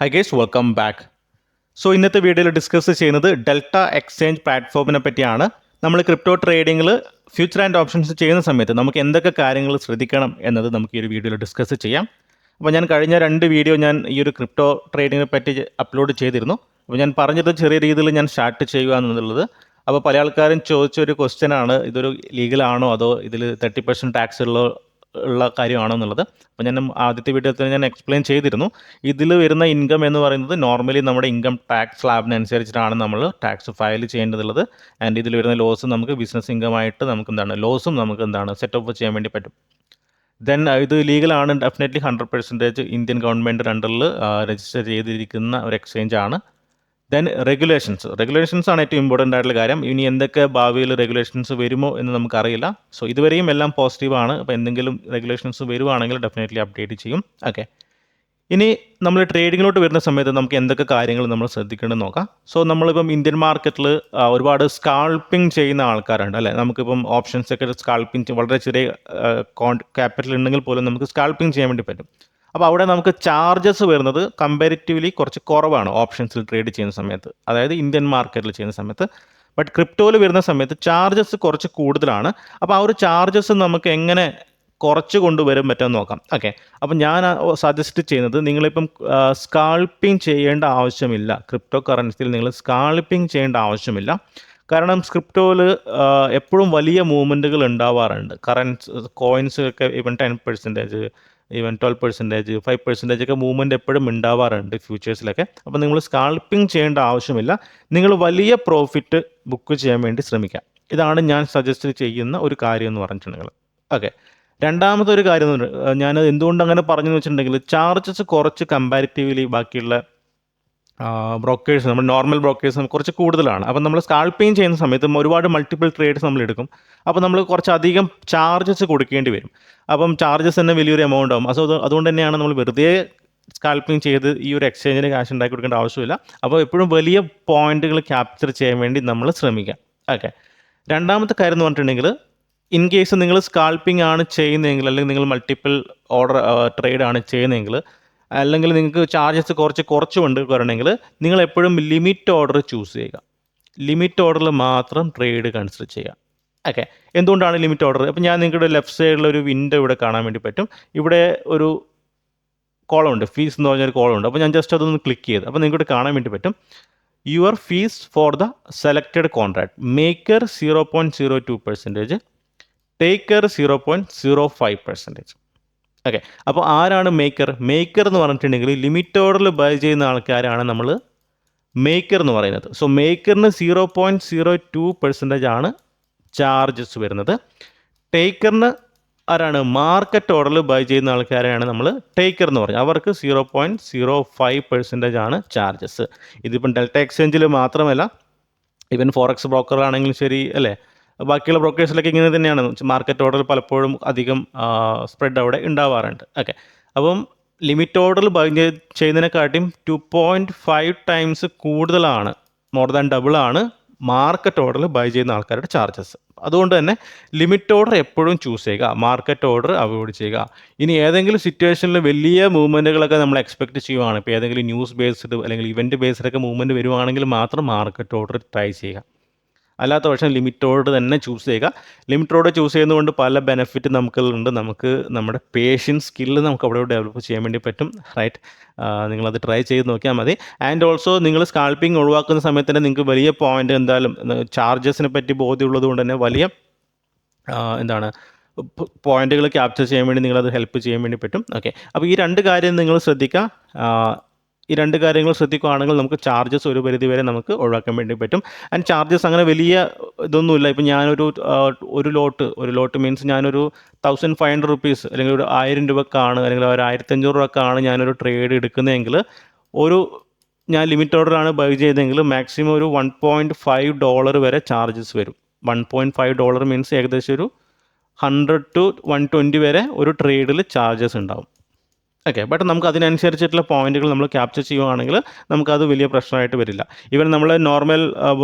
High guys, welcome back. So ഇന്നത്തെ വീഡിയോയിൽ discuss ചെയ്യുന്നത് ഡെൽറ്റ എക്സ്ചേഞ്ച് പ്ലാറ്റ്ഫോമിനെ പറ്റിയാണ്. നമ്മൾ ക്രിപ്റ്റോ ട്രേഡിങ്ങിൽ ഫ്യൂച്ചർ ആൻഡ് ഓപ്ഷൻസ് ചെയ്യുന്ന സമയത്ത് നമുക്ക് എന്തൊക്കെ കാര്യങ്ങൾ ശ്രദ്ധിക്കണം എന്നത് നമുക്ക് ഈ ഒരു വീഡിയോയിൽ ഡിസ്കസ് ചെയ്യാം. അപ്പോൾ ഞാൻ കഴിഞ്ഞ 2 വീഡിയോ ഞാൻ ഈ ഒരു ക്രിപ്റ്റോ ട്രേഡിങ്ങിനെ പറ്റി അപ്ലോഡ് ചെയ്തിരുന്നു. അപ്പോൾ ഞാൻ പറഞ്ഞത് ചെറിയ രീതിയിൽ ഞാൻ സ്റ്റാർട്ട് ചെയ്യുക എന്നുള്ളത്. അപ്പോൾ പല ആൾക്കാരും ചോദിച്ചൊരു ക്വസ്റ്റ്യൻ ആണ്, ഇതൊരു ലീഗലാണോ അതോ ഇതിൽ 30% ടാക്സ് ഉള്ള കാര്യമാണോ എന്നുള്ളത്. അപ്പോൾ ഞാൻ ആദ്യത്തെ വീഡിയോയിൽ ഞാൻ എക്സ്പ്ലെയിൻ ചെയ്തിരുന്നു. ഇതിൽ വരുന്ന ഇൻകം എന്ന് പറയുന്നത് നോർമലി നമ്മുടെ ഇൻകം ടാക്സ് സ്ലാബിനനുസരിച്ചിട്ടാണ് നമ്മൾ ടാക്സ് ഫയൽ ചെയ്യേണ്ടതുള്ളത്. ആൻഡ് ഇതിൽ വരുന്ന ലോസ് നമുക്ക് ബിസിനസ് ഇൻകമായിട്ട് നമുക്ക് ലോസും നമുക്ക് സെറ്റ് ഓഫ് ചെയ്യാൻ വേണ്ടി പറ്റും. ദെൻ ഇത് ലീഗലാണ്, ഡെഫിനറ്റ്ലി 100% ഇന്ത്യൻ ഗവൺമെൻറ് അണ്ടറിൽ രജിസ്റ്റർ ചെയ്തിരിക്കുന്ന ഒരു എക്സ്ചേഞ്ച് ആണ്. ദെൻ റെഗുലേഷൻസ് ആണ് ഏറ്റവും ഇമ്പോർട്ടൻ്റ് ആയിട്ടുള്ള കാര്യം. ഇനി എന്തൊക്കെ ഭാവിയിൽ റെഗുലേഷൻസ് വരുമോ എന്ന് നമുക്കറിയില്ല. സോ ഇതുവരെയും എല്ലാം പോസിറ്റീവാണ്. അപ്പോൾ എന്തെങ്കിലും റെഗുലേഷൻസ് വരുവാണെങ്കിൽ ഡെഫിനറ്റ്ലി അപ്ഡേറ്റ് ചെയ്യും. ഓക്കെ, ഇനി നമ്മൾ ട്രേഡിങ്ങിലോട്ട് വരുന്ന സമയത്ത് നമുക്ക് എന്തൊക്കെ കാര്യങ്ങൾ നമ്മൾ ശ്രദ്ധിക്കേണ്ടത് നോക്കാം. സോ നമ്മളിപ്പം ഇന്ത്യൻ മാർക്കറ്റിൽ ഒരുപാട് സ്കാൾപ്പിംഗ് ചെയ്യുന്ന ആൾക്കാരുണ്ട് അല്ലേ. നമുക്കിപ്പം ഓപ്ഷൻസ് ഒക്കെ സ്കാൾപ്പിംഗ് വളരെ ചെറിയ ക്യാപിറ്റൽ ഉണ്ടെങ്കിൽ പോലും നമുക്ക് സ്കാൾപ്പിംഗ് ചെയ്യാൻ വേണ്ടി പറ്റും. അപ്പോൾ അവിടെ നമുക്ക് ചാർജസ് വരുന്നത് കമ്പാരിറ്റീവ്ലി കുറച്ച് കുറവാണ് ഓപ്ഷൻസിൽ ട്രേഡ് ചെയ്യുന്ന സമയത്ത്, അതായത് ഇന്ത്യൻ മാർക്കറ്റിൽ ചെയ്യുന്ന സമയത്ത്. ബട്ട് ക്രിപ്റ്റോയിൽ വരുന്ന സമയത്ത് ചാർജസ് കുറച്ച് കൂടുതലാണ്. അപ്പോൾ ആ ഒരു ചാർജസ് നമുക്ക് എങ്ങനെ കുറച്ച് കൊണ്ടുവരാൻ പറ്റുമെന്ന് നോക്കാം. ഓക്കെ, അപ്പം ഞാൻ സജസ്റ്റ് ചെയ്യുന്നത് നിങ്ങളിപ്പം സ്കാൾപ്പിംഗ് ചെയ്യേണ്ട ആവശ്യമില്ല. ക്രിപ്റ്റോ കറൻസിയിൽ നിങ്ങൾ സ്കാൾപ്പിംഗ് ചെയ്യേണ്ട ആവശ്യമില്ല. കാരണം ക്രിപ്റ്റോയിൽ എപ്പോഴും വലിയ മൂവ്മെൻറ്റുകൾ ഉണ്ടാവാറുണ്ട്. കോയിൻസ് ഒക്കെ ഈവൻ 10%, ഈവൻ 12%, 5% ഒക്കെ മൂവ്മെൻറ്റ് എപ്പോഴും ഉണ്ടാവാറുണ്ട് ഫ്യൂച്ചേഴ്സിലൊക്കെ. അപ്പോൾ നിങ്ങൾ സ്കാൾപ്പിംഗ് ചെയ്യേണ്ട ആവശ്യമില്ല. നിങ്ങൾ വലിയ പ്രോഫിറ്റ് ബുക്ക് ചെയ്യാൻ വേണ്ടി ശ്രമിക്കാം. ഇതാണ് ഞാൻ സജസ്റ്റ് ചെയ്യുന്ന ഒരു കാര്യം എന്ന് പറഞ്ഞിട്ടുണ്ടെങ്കിൽ. ഓക്കെ, രണ്ടാമത്തെ ഒരു കാര്യം ഞാൻ എന്തുകൊണ്ട് അങ്ങനെ പറഞ്ഞെന്ന് വെച്ചിട്ടുണ്ടെങ്കിൽ ചാർജസ് കുറച്ച് കമ്പാരിറ്റീവ്ലി ബാക്കിയുള്ള ബ്രോക്കേഴ്സ്, നമ്മൾ നോർമൽ ബ്രോക്കേഴ്സ് കുറച്ച് കൂടുതലാണ്. അപ്പം നമ്മൾ സ്കാൾപ്പിംഗ് ചെയ്യുന്ന സമയത്ത് ഒരുപാട് മൾട്ടിപ്പിൾ ട്രേഡ്സ് നമ്മൾ എടുക്കും. അപ്പോൾ നമ്മൾ കുറച്ചധികം ചാർജസ് കൊടുക്കേണ്ടി വരും. അപ്പം ചാർജസ് തന്നെ വലിയൊരു എമൗണ്ട് ആവും. അതുകൊണ്ട് തന്നെയാണ് നമ്മൾ വെറുതെ സ്കാൽപ്പിംഗ് ചെയ്ത് ഈ ഒരു എക്സ്ചേഞ്ചിന് ക്യാഷ് ഉണ്ടാക്കി കൊടുക്കേണ്ട ആവശ്യമില്ല. അപ്പോൾ എപ്പോഴും വലിയ പോയിന്റുകൾ ക്യാപ്ചർ ചെയ്യാൻ വേണ്ടി നമ്മൾ ശ്രമിക്കാം. ഓക്കെ, രണ്ടാമത്തെ കാര്യം എന്ന് പറഞ്ഞിട്ടുണ്ടെങ്കിൽ ഇൻ കേസ് നിങ്ങൾ സ്കാൽപ്പിംഗ് ആണ് ചെയ്യുന്നതെങ്കിൽ, അല്ലെങ്കിൽ നിങ്ങൾ മൾട്ടിപ്പിൾ ഓർഡർ ട്രേഡ് ആണ് ചെയ്യുന്നതെങ്കിൽ, അല്ലെങ്കിൽ നിങ്ങൾക്ക് ചാർജസ് കുറച്ച് കൊണ്ടുവരണമെങ്കിൽ നിങ്ങൾ എപ്പോഴും ലിമിറ്റ് ഓർഡർ ചൂസ് ചെയ്യുക. ലിമിറ്റ് ഓർഡറിൽ മാത്രം ട്രേഡ് കൺസിഡർ ചെയ്യുക. ഓക്കെ, എന്തുകൊണ്ടാണ് ലിമിറ്റ് ഓർഡർ? അപ്പോൾ ഞാൻ നിങ്ങളുടെ ലെഫ്റ്റ് സൈഡിലൊരു വിൻഡോ ഇവിടെ കാണാൻ വേണ്ടി പറ്റും. ഇവിടെ ഒരു കോളം ഉണ്ട്, ഫീസ് എന്ന് പറഞ്ഞൊരു കോളം ഉണ്ട്. അപ്പോൾ ഞാൻ ജസ്റ്റ് അതൊന്ന് ക്ലിക്ക് ചെയ്ത് അപ്പോൾ നിങ്ങൾക്ക് കാണാൻ വേണ്ടി പറ്റും your fees for the selected contract. Maker 0.02%, taker 0.05%. Okay, അപ്പോൾ ആരാണ് മേക്കർ എന്ന് പറഞ്ഞിട്ടുണ്ടെങ്കിൽ ലിമിറ്റ് ഓർഡറിൽ ബൈ ചെയ്യുന്ന ആൾക്കാരാണ് നമ്മൾ മേക്കർ എന്ന് പറയുന്നത്. സോ മേക്കറിന് 0.02% ആണ് ചാർജസ് വരുന്നത്. ടേക്കറിന് ആരാണ്? മാർക്കറ്റ് ഓർഡറിൽ ബൈ ചെയ്യുന്ന ആൾക്കാരെയാണ് നമ്മൾ ടേക്കർ എന്ന് പറയുന്നത്. അവർക്ക് 0.05% ആണ് ചാർജസ്. ഇതിപ്പം ഡെൽറ്റ എക്സ്ചേഞ്ചിൽ മാത്രമല്ല, ഈവൻ ഫോറക്സ് ബ്രോക്കറാണെങ്കിലും ശരി അല്ലേ, ബാക്കിയുള്ള ബ്രോക്കേഴ്സിലൊക്കെ ഇങ്ങനെ തന്നെയാണ്. മാർക്കറ്റ് ഓർഡർ പലപ്പോഴും അധികം സ്പ്രെഡ് അവിടെ ഉണ്ടാവാറുണ്ട്. ഓക്കെ, അപ്പം ലിമിറ്റ് ഓർഡറിൽ ബൈ ചെയ്യുന്നതിനെക്കാട്ടിയും 2.5 ടൈംസ് കൂടുതലാണ്, മോർ ദാൻ ഡബിൾ ആണ് മാർക്കറ്റ് ഓർഡറിൽ ബൈ ചെയ്യുന്ന ആൾക്കാരുടെ ചാർജസ്. അതുകൊണ്ട് തന്നെ ലിമിറ്റ് ഓർഡർ എപ്പോഴും ചൂസ് ചെയ്യുക, മാർക്കറ്റ് ഓർഡർ അവോയ്ഡ് ചെയ്യുക. ഇനി ഏതെങ്കിലും സിറ്റുവേഷനിൽ വലിയ മൂവ്മെൻറ്റുകളൊക്കെ നമ്മൾ എക്സ്പെക്ട് ചെയ്യുവാണ്, ഇപ്പോൾ ഏതെങ്കിലും ന്യൂസ് ബേസ്ഡ് അല്ലെങ്കിൽ ഇവൻറ്റ് ബേസ്ഡൊക്കെ മൂവ്മെൻറ്റ് വരുവാണെങ്കിൽ മാത്രം മാർക്കറ്റ് ഓർഡർ ട്രൈ ചെയ്യുക. അല്ലാത്ത പക്ഷം ലിമിറ്റ് ഓർഡർ തന്നെ ചൂസ് ചെയ്യുക. ലിമിറ്റ് ഓർഡർ ചൂസ് ചെയ്യുന്നതുകൊണ്ട് പല ബെനിഫിറ്റ് നമുക്കുണ്ട്. നമുക്ക് നമ്മുടെ പേഷ്യൻസ് സ്കില്ല് നമുക്ക് അവിടെ ഡെവലപ്പ് ചെയ്യാൻ വേണ്ടി പറ്റും. റൈറ്റ്, നിങ്ങളത് ട്രൈ ചെയ്ത് നോക്കിയാൽ മതി. ആൻഡ് ഓൾസോ നിങ്ങൾ സ്കാൽപ്പിംഗ് ഒഴിവാക്കുന്ന സമയത്ത് തന്നെ നിങ്ങൾക്ക് വലിയ പോയിന്റ് എന്തായാലും ചാർജസിനെ പറ്റി ബോധ്യമുള്ളത് കൊണ്ട് തന്നെ വലിയ പോയിന്റുകൾ ക്യാപ്ചർ ചെയ്യാൻ വേണ്ടി നിങ്ങളത് ഹെൽപ്പ് ചെയ്യാൻ വേണ്ടി പറ്റും. ഓക്കെ, അപ്പോൾ ഈ 2 കാര്യം നിങ്ങൾ ശ്രദ്ധിക്കുക. ഈ 2 കാര്യങ്ങൾ ശ്രദ്ധിക്കുകയാണെങ്കിൽ നമുക്ക് ചാർജസ് ഒരു പരിധി വരെ നമുക്ക് ഒഴിവാക്കാൻ വേണ്ടി പറ്റും. ആൻഡ് ചാർജസ് അങ്ങനെ വലിയ ഇതൊന്നുമില്ല. ഇപ്പം ഞാനൊരു ഒരു ലോട്ട് മീൻസ് ഞാനൊരു 1500 റുപ്പീസ് അല്ലെങ്കിൽ ഒരു 1000 രൂപക്കാണ് അല്ലെങ്കിൽ ഒരു 1500 രൂപക്കാണ് ഞാനൊരു ട്രേഡ് എടുക്കുന്നതെങ്കിൽ, ഞാൻ ലിമിറ്റ് ഓർഡറാണ് ബൈ ചെയ്തതെങ്കിൽ മാക്സിമം ഒരു $1.5 വരെ ചാർജസ് വരും. $1.5 മീൻസ് ഏകദേശം ഒരു 100 to 120 വരെ ഒരു ട്രേഡിൽ ചാർജസ് ഉണ്ടാവും. ഓക്കെ, ബട്ട് നമുക്ക് അതിനനുസരിച്ചിട്ടുള്ള പോയിന്റുകൾ നമ്മൾ ക്യാപ്ചർ ചെയ്യുകയാണെങ്കിൽ നമുക്കത് വലിയ പ്രശ്നമായിട്ട് വരില്ല. ഈവൻ നമ്മൾ നോർമൽ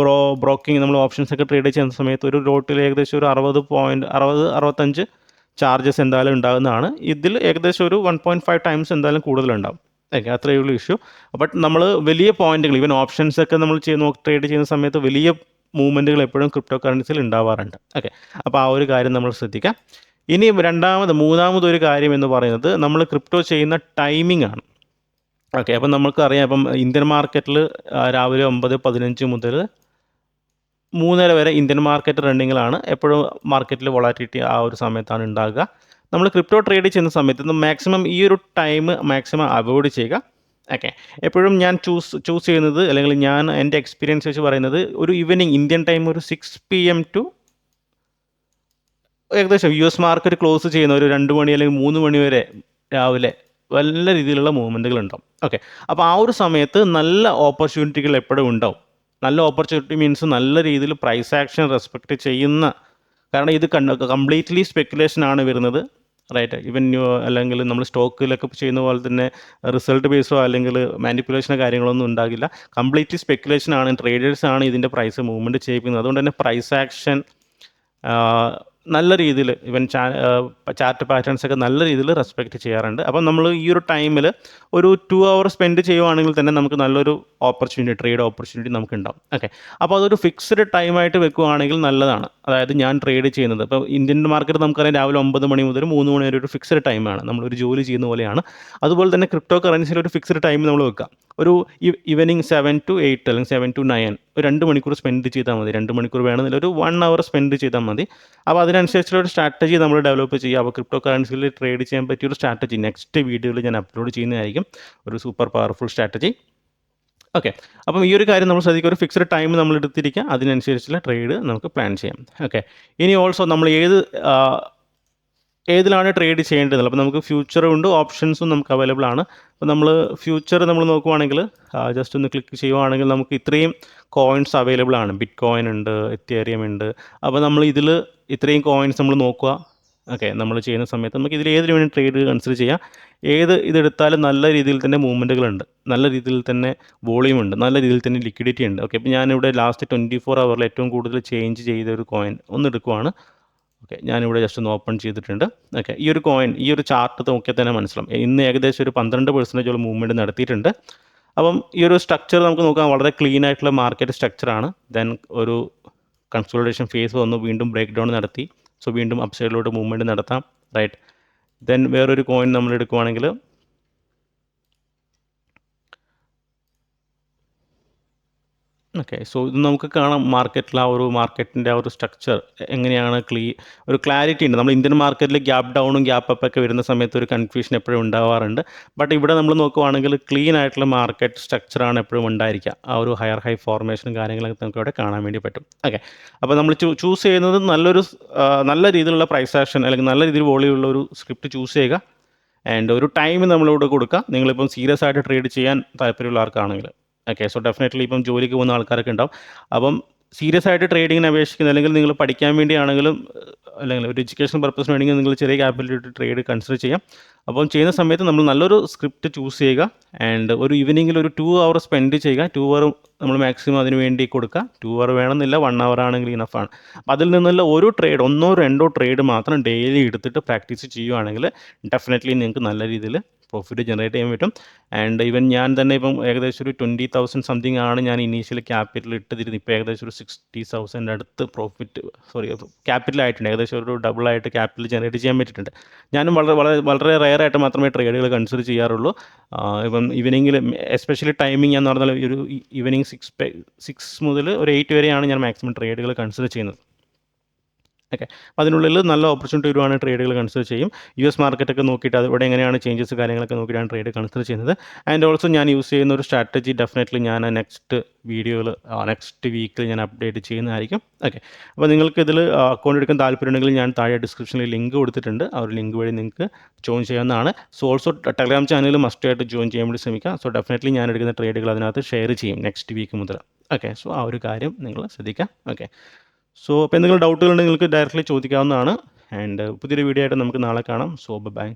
ബ്രോക്കിംഗ് നമ്മൾ ഓപ്ഷൻസ് ഒക്കെ ട്രേഡ് ചെയ്യുന്ന സമയത്ത് ഒരു ലോട്ടിൽ ഏകദേശം ഒരു 60-65 ചാർജസ് എന്തായാലും ഉണ്ടാകുന്നതാണ്. ഇതിൽ ഏകദേശം ഒരു 1.5 ടൈംസ് എന്തായാലും കൂടുതലുണ്ടാവും. ഓക്കെ, അത്രയേ ഉള്ളൂ ഇഷ്യൂ. ബട്ട് നമ്മൾ വലിയ പോയിന്റുകൾ, ഈവൻ ഓപ്ഷൻസ് ഒക്കെ നമ്മൾ ട്രേഡ് ചെയ്യുന്ന സമയത്ത് വലിയ മൂവ്മെൻറ്റുകൾ എപ്പോഴും ക്രിപ്റ്റോ കറൻസിയിൽ ഉണ്ടാവാറുണ്ട്. ഓക്കെ, അപ്പോൾ ആ ഒരു കാര്യം നമ്മൾ ശ്രദ്ധിക്കാം. ഇനി മൂന്നാമതൊരു കാര്യം എന്ന് പറയുന്നത് നമ്മൾ ക്രിപ്റ്റോ ചെയ്യുന്ന ടൈമിംഗ് ആണ്. ഓക്കെ, അപ്പം നമുക്കറിയാം, ഇപ്പം ഇന്ത്യൻ മാർക്കറ്റിൽ രാവിലെ 9:15 മുതൽ 3:30 വരെ ഇന്ത്യൻ മാർക്കറ്റ് റണ്ണിങ്ങിലാണ്. എപ്പോഴും മാർക്കറ്റിൽ വോളാറ്റിലിറ്റി ആ ഒരു സമയത്താണ് ഉണ്ടാകുക. നമ്മൾ ക്രിപ്റ്റോ ട്രേഡ് ചെയ്യുന്ന സമയത്ത് മാക്സിമം ഈ ഒരു ടൈം മാക്സിമം അവോയ്ഡ് ചെയ്യുക. ഓക്കെ, എപ്പോഴും ഞാൻ ചൂസ് ചെയ്യുന്നത്, അല്ലെങ്കിൽ ഞാൻ എൻ്റെ എക്സ്പീരിയൻസ് വെച്ച് പറയുന്നത്, ഒരു ഈവനിങ് ഇന്ത്യൻ ടൈം ഒരു 6 PM ടു ഏകദേശം US മാർക്കറ്റ് ക്ലോസ് ചെയ്യുന്ന ഒരു 2 മണി അല്ലെങ്കിൽ 3 മണി വരെ രാവിലെ നല്ല രീതിയിലുള്ള മൂവ്മെൻറ്റുകൾ ഉണ്ടാവും. ഓക്കെ, അപ്പോൾ ആ ഒരു സമയത്ത് നല്ല ഓപ്പർച്യൂണിറ്റികൾ എപ്പോഴും ഉണ്ടാവും. നല്ല ഓപ്പർച്യൂണിറ്റി മീൻസ് നല്ല രീതിയിൽ പ്രൈസ് ആക്ഷൻ റെസ്പെക്റ്റ് ചെയ്യുന്ന, കാരണം ഇത് കംപ്ലീറ്റ്ലി സ്പെക്കുലേഷൻ ആണ് വരുന്നത്, റൈറ്റ്. ഈവൻ അല്ലെങ്കിൽ നമ്മൾ സ്റ്റോക്കിലൊക്കെ ചെയ്യുന്ന പോലെ തന്നെ റിസൾട്ട് ബേസോ അല്ലെങ്കിൽ മാനിപ്പുലേഷനോ കാര്യങ്ങളൊന്നും ഉണ്ടാകില്ല. കംപ്ലീറ്റ്ലി സ്പെക്കുലേഷൻ ആണ്, ട്രേഡേഴ്സാണ് ഇതിൻ്റെ പ്രൈസ് മൂവ്മെൻറ്റ് ചെയ്യിക്കുന്നത്. അതുകൊണ്ട് തന്നെ പ്രൈസ് ആക്ഷൻ നല്ല രീതിയിൽ, ഇവൻ ചാർട്ട് പാറ്റേൺസ് ഒക്കെ നല്ല രീതിയിൽ റെസ്പെക്റ്റ് ചെയ്യാറുണ്ട്. അപ്പം നമ്മൾ ഈ ഒരു ടൈമിൽ ഒരു 2 hour സ്പെൻഡ് ചെയ്യുവാണെങ്കിൽ തന്നെ നമുക്ക് നല്ലൊരു ട്രേഡ് ഓപ്പർച്യൂണിറ്റി നമുക്ക് ഉണ്ടാവും. ഓക്കെ, അപ്പോൾ അതൊരു ഫിക്സ്ഡ് ടൈമായിട്ട് വെക്കുകയാണെങ്കിൽ നല്ലതാണ്. അതായത് ഞാൻ ട്രേഡ് ചെയ്യുന്നത് ഇപ്പോൾ ഇന്ത്യൻ മാർക്കറ്റ് നമുക്കറിയാം രാവിലെ 9 മണി മുതൽ 3 മണി വരെ ഒരു ഫിക്സ്ഡ് ടൈമാണ്, നമ്മളൊരു ജോലി ചെയ്യുന്ന പോലെയാണ്. അതുപോലെ തന്നെ ക്രിപ്റ്റോ കറൻസിയിൽ ഒരു ഫിക്സ്ഡ് ടൈം നമ്മൾ വെക്കുക. ഒരു ഈവനിങ് 7 to 8 അല്ലെങ്കിൽ 7 to 9 ഒരു 2 മണിക്കൂർ സ്പെൻഡ് ചെയ്താൽ മതി. 2 മണിക്കൂർ വേണമെന്നില്ല, ഒരു 1 hour സ്പെൻഡ് ചെയ്താൽ മതി. അപ്പോൾ അതിനനുസരിച്ചുള്ള ഒരു സ്ട്രാറ്റജി നമ്മൾ ഡെവലപ്പ് ചെയ്യുക. അപ്പോൾ ക്രിപ്റ്റോ കറൻസിയിൽ ട്രേഡ് ചെയ്യാൻ പറ്റിയൊരു സ്ട്രാറ്റജി നെക്സ്റ്റ് വീഡിയോയിൽ ഞാൻ അപ്ലോഡ് ചെയ്യുന്നതായിരിക്കും, ഒരു സൂപ്പർ പവർഫുൾ സ്ട്രാറ്റജി. ഓക്കെ, അപ്പം ഈ ഒരു കാര്യം നമ്മൾ ശ്രദ്ധിക്കുക, ഒരു ഫിക്സ്ഡ് ടൈം നമ്മൾ എടുത്തിരിക്കുക, അതിനനുസരിച്ചുള്ള ട്രേഡ് നമുക്ക് പ്ലാൻ ചെയ്യാം. ഓക്കെ, ഇനി ഓൾസോ നമ്മൾ ഏതിലാണ് ട്രേഡ് ചെയ്യേണ്ടത്. അപ്പോൾ നമുക്ക് ഫ്യൂച്ചറും ഉണ്ട്, ഓപ്ഷൻസും നമുക്ക് അവൈലബിൾ ആണ്. അപ്പോൾ നമ്മൾ ഫ്യൂച്ചർ നമ്മൾ നോക്കുവാണെങ്കിൽ ജസ്റ്റ് ഒന്ന് ക്ലിക്ക് ചെയ്യുവാണെങ്കിൽ നമുക്ക് ഇത്രയും കോയിൻസ് അവൈലബിൾ ആണ്. ബിറ്റ് കോയിൻ ഉണ്ട്, എത്തേറിയം ഉണ്ട്. അപ്പോൾ നമ്മൾ ഇതിൽ ഇത്രയും കോയിൻസ് നമ്മൾ നോക്കുക. ഓക്കെ, നമ്മൾ ചെയ്യുന്ന സമയത്ത് നമുക്ക് ഇതിൽ ഏതിന് വേണ്ടി ട്രേഡ് കൺസിഡർ ചെയ്യാം. ഇതെടുത്താലും നല്ല രീതിയിൽ തന്നെ മൂവ്മെൻറ്റുകളുണ്ട്, നല്ല രീതിയിൽ തന്നെ വോളിയം ഉണ്ട്, നല്ല രീതിയിൽ തന്നെ ലിക്വിഡിറ്റി ഉണ്ട്. ഓക്കെ, ഇപ്പോൾ ഞാനിവിടെ ലാസ്റ്റ് 24 hour ഏറ്റവും കൂടുതൽ ചേഞ്ച് ചെയ്ത ഒരു കോയിൻ ഒന്ന് എടുക്കുവാണ്. ഓക്കെ, ഞാനിവിടെ ജസ്റ്റ് ഒന്ന് ഓപ്പൺ ചെയ്തിട്ടുണ്ട്. ഓക്കെ, ഈ ഒരു കോയിൻ, ഈ ഒരു ചാർട്ട് നോക്കിയാൽ തന്നെ മനസ്സിലാവും, ഇന്ന് ഏകദേശം ഒരു 12% മൂവ്മെൻറ്റ് നടത്തിയിട്ടുണ്ട്. അപ്പം ഈ ഒരു സ്ട്രക്ചർ നമുക്ക് നോക്കാം, വളരെ ക്ലീൻ ആയിട്ടുള്ള മാർക്കറ്റ് സ്ട്രക്ചറാണ്. ദെൻ ഒരു കൺസോളിഡേഷൻ ഫേസ് വന്നു, വീണ്ടും ബ്രേക്ക് ഡൗൺ നടത്തി. സോ വീണ്ടും അപ്സൈഡിലോട്ട് മൂവ്മെൻറ്റ് നടത്താം, റൈറ്റ്. ദെൻ വേറൊരു കോയിൻ നമ്മൾ എടുക്കുവാണെങ്കിൽ ഓക്കെ, സോ ഇത് നമുക്ക് കാണാം മാർക്കറ്റിൽ മാർക്കറ്റിൻ്റെ ആ ഒരു സ്ട്രക്ചർ എങ്ങനെയാണ്, ഒരു ക്ലാരിറ്റി ഉണ്ട്. നമ്മൾ ഇന്ത്യൻ മാർക്കറ്റിൽ ഗ്യാപ്പ് ഡൗണും ഗ്യാപ്പ് അപ്പൊക്കെ വരുന്ന സമയത്ത് ഒരു കൺഫ്യൂഷൻ എപ്പോഴും ഉണ്ടാവാറുണ്ട്. ബട്ട് ഇവിടെ നമ്മൾ നോക്കുവാണെങ്കിൽ ക്ലീൻ ആയിട്ടുള്ള മാർക്കറ്റ് സ്ട്രക്ചറാണ് എപ്പോഴും ഉണ്ടായിരിക്കുക. ആ ഒരു ഹൈ ഫോർമേഷനും കാര്യങ്ങളൊക്കെ നമുക്ക് ഇവിടെ കാണാൻ വേണ്ടി പറ്റും. ഓക്കെ, അപ്പോൾ നമ്മൾ ചൂസ് ചെയ്യുന്നത് നല്ല രീതിയിലുള്ള പ്രൈസ് ആക്ഷൻ അല്ലെങ്കിൽ നല്ല രീതിയിൽ വോളിയുള്ള ഒരു സ്ക്രിപ്റ്റ് ചൂസ് ചെയ്യുക. ആൻഡ് ഒരു ടൈം നമ്മളിവിടെ കൊടുക്കുക. നിങ്ങളിപ്പം സീരിയസ് ആയിട്ട് ട്രേഡ് ചെയ്യാൻ താല്പര്യമുള്ള ആൾക്കാണെങ്കിൽ. ഓക്കെ, സോ ഡെഫിനറ്റ്ലി ഇപ്പം ജോലിക്ക് പോകുന്ന ആൾക്കാരൊക്കെ ഉണ്ടാവും. അപ്പം സീരിയസ് ആയിട്ട് ട്രേഡിങ്ങിന് അപേക്ഷിക്കുന്നത്, അല്ലെങ്കിൽ നിങ്ങൾ പഠിക്കാൻ വേണ്ടിയാണെങ്കിലും അല്ലെങ്കിൽ ഒരു എഡ്യൂക്കേഷൻ പർപ്പസിന് വേണമെങ്കിൽ നിങ്ങൾ ചെറിയ ക്യാപിറ്റലിട്ട് ട്രേഡ് കൺസിഡർ ചെയ്യാം. അപ്പം ചെയ്യുന്ന സമയത്ത് നമ്മൾ നല്ലൊരു സ്ക്രിപ്റ്റ് ചൂസ് ചെയ്യുക. ആൻഡ് ഒരു ഈവനിങ്ങിൽ ഒരു 2 hour സ്പെൻഡ് ചെയ്യുക. 2 hour നമ്മൾ മാക്സിമം അതിന് വേണ്ടി കൊടുക്കുക. 2 hour വേണമെന്നില്ല, 1 hour ആണെങ്കിൽ ഇനഫാണ്. അപ്പോൾ അതിൽ നിന്നുള്ള ഒരു ട്രേഡ്, 1-2 ട്രേഡ് മാത്രം ഡെയിലി എടുത്തിട്ട് പ്രാക്ടീസ് ചെയ്യുവാണെങ്കിൽ ഡെഫിനറ്റ്ലി നിങ്ങൾക്ക് നല്ല രീതിയിൽ പ്രോഫിറ്റ് ജനറേറ്റ് ചെയ്യാൻ പറ്റും. ആൻഡ് ഈവൻ ഞാൻ തന്നെ ഇപ്പം ഏകദേശം ഒരു 20,000 സംതിങ് ആണ് ഞാൻ ഇനീഷ്യൽ ക്യാപിറ്റൽ ഇട്ടിരുന്നത്. ഇപ്പോൾ ഏകദേശം ഒരു 60,000 അടുത്ത് ക്യാപിറ്റൽ ആയിട്ടുണ്ട്. ഏകദേശം ഒരു ഡബിളായിട്ട് ക്യാപിറ്റൽ ജനറേറ്റ് ചെയ്യാൻ പറ്റിയിട്ടുണ്ട്. ഞാനും വളരെ റെയർ ആയിട്ട് മാത്രമേ ട്രേഡുകൾ കൺസിഡർ ചെയ്യാറുള്ളൂ. ഇപ്പം ഈവനിങ്ങിൽ എസ്പെഷ്യലി ടൈമിംഗ് എന്ന് പറഞ്ഞാൽ ഒരു ഈവനിങ് 6 മുതൽ ഒരു 8 വരെയാണ് ഞാൻ മാക്സിമം ട്രേഡുകൾ കൺസിഡർ ചെയ്യുന്നത്. ഓക്കെ, അപ്പോൾ അതിനുള്ളിൽ നല്ല ഓപ്പർച്യൂണിറ്റി വരുവാണെങ്കിൽ ട്രേഡുകൾ കൺസിഡർ ചെയ്യും. US മാർക്കറ്റൊക്കെ നോക്കിയിട്ട് ഇവിടെ എങ്ങനെയാണ് ചേഞ്ചസ് കാര്യങ്ങളൊക്കെ നോക്കിയിട്ടാണ് ട്രേഡ് കൺസിഡർ ചെയ്യുന്നത്. ആൻഡ് ഓൾസോ ഞാൻ യൂസ് ചെയ്യുന്ന ഒരു സ്ട്രാറ്റജി ഡെഫിനറ്റ്ലി ഞാൻ നെക്സ്റ്റ് വീക്കിൽ ഞാൻ അപ്ഡേറ്റ് ചെയ്യുന്നതായിരിക്കും. ഓക്കെ, അപ്പോൾ നിങ്ങൾക്ക് ഇതിൽ അക്കൗണ്ട് എടുക്കാൻ താല്പര്യമുണ്ടെങ്കിൽ ഞാൻ താഴെ ഡിസ്ക്രിപ്ഷനിൽ ലിങ്ക് കൊടുത്തിട്ടുണ്ട്. ആ ഒരു ലിങ്ക് വഴി നിങ്ങൾക്ക് ജോയിൻ ചെയ്യാവുന്നതാണ്. സോ ഓൾസോ ടെലഗ്രാം ചാനൽ മസ്റ്റായിട്ട് ജോയിൻ ചെയ്യാൻ വേണ്ടി ശ്രമിക്കുക. സോ ഡെഫിനറ്റ്ലി ഞാൻ എടുക്കുന്ന ട്രേഡുകൾ അതിനകത്ത് ഷെയർ ചെയ്യും നെക്സ്റ്റ് വീക്ക് മുതൽ. ഓക്കെ, സോ ആ ഒരു കാര്യം നിങ്ങൾ ശ്രദ്ധിക്കുക. ഓക്കെ, സോ അപ്പോൾ എന്തെങ്കിലും ഡൗട്ടുകളുണ്ടെങ്കിൽ നിങ്ങൾക്ക് ഡയറക്റ്റ്ലി ചോദിക്കാവുന്നതാണ്. ആൻഡ് പുതിയൊരു വീഡിയോ ആയിട്ട് നമുക്ക് നാളെ കാണാം. So by.